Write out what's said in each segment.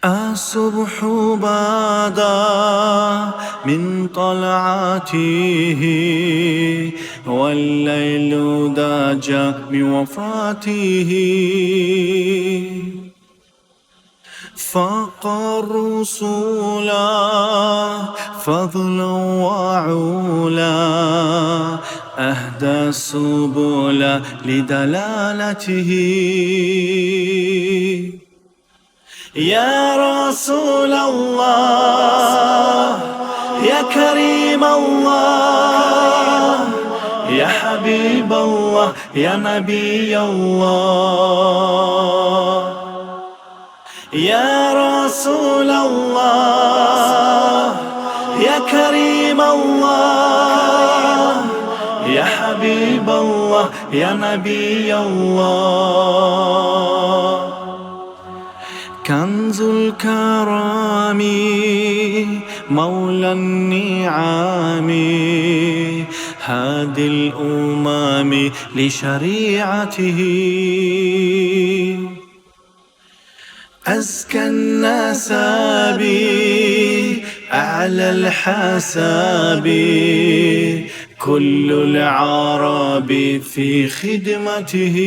الصبح بدا من طلعته والليل داج من وفاته فاق الرسولا فضلا وعولا أهدى السبل لدلالته. يا رسول الله يا كريم الله يا حبيب الله يا نبي الله. يا رسول الله يا كريم الله يا حبيب الله يا نبي الله. كنز الكرام مولى النعام هادي الأمم لشريعته. أزكى النسب أعلى الحساب كل العرب في خدمته.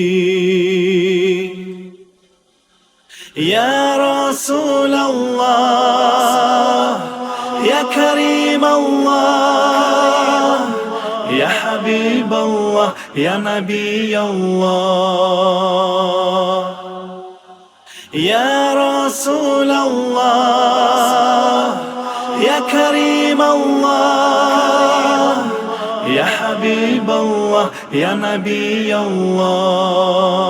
يا رسول الله يا كريم الله يا حبيب الله يا نبي الله. يا رسول الله يا كريم الله يا حبيب الله يا نبي الله.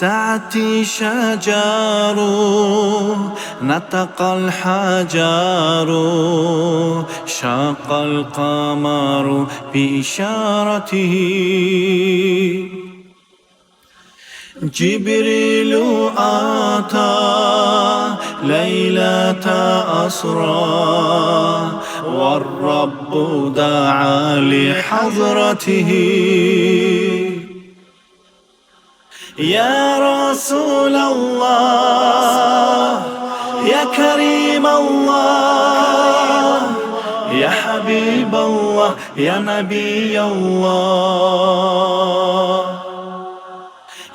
ساعتي شجار نطق الحجار شاق القمر بإشارته. جبريل أتى ليلة أسرى والرب دعا لحضرته. يا رسول الله يا كريم الله يا حبيب الله يا نبي الله.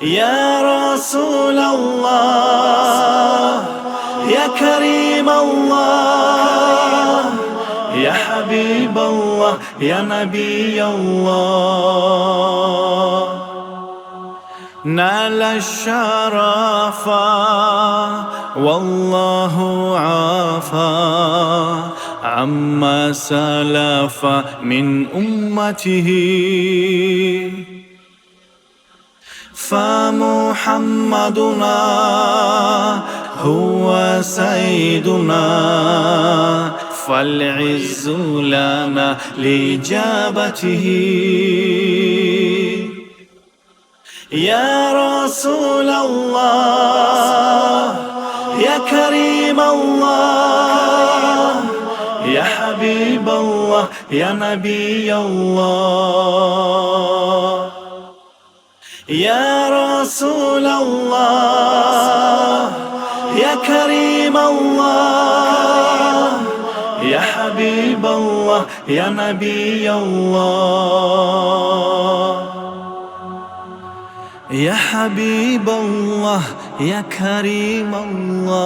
يا رسول الله يا كريم الله يا حبيب الله يا نبي الله. نال الشرف والله عافى عما سلف من أمته. فمحمدنا هو سيدنا فالعز لنا لإجابته. يا رسول الله يا كريم الله يا حبيب الله يا نبي الله. يا رسول الله يا كريم الله يا حبيب الله يا نبي الله. يا حبيب الله يا كريم الله.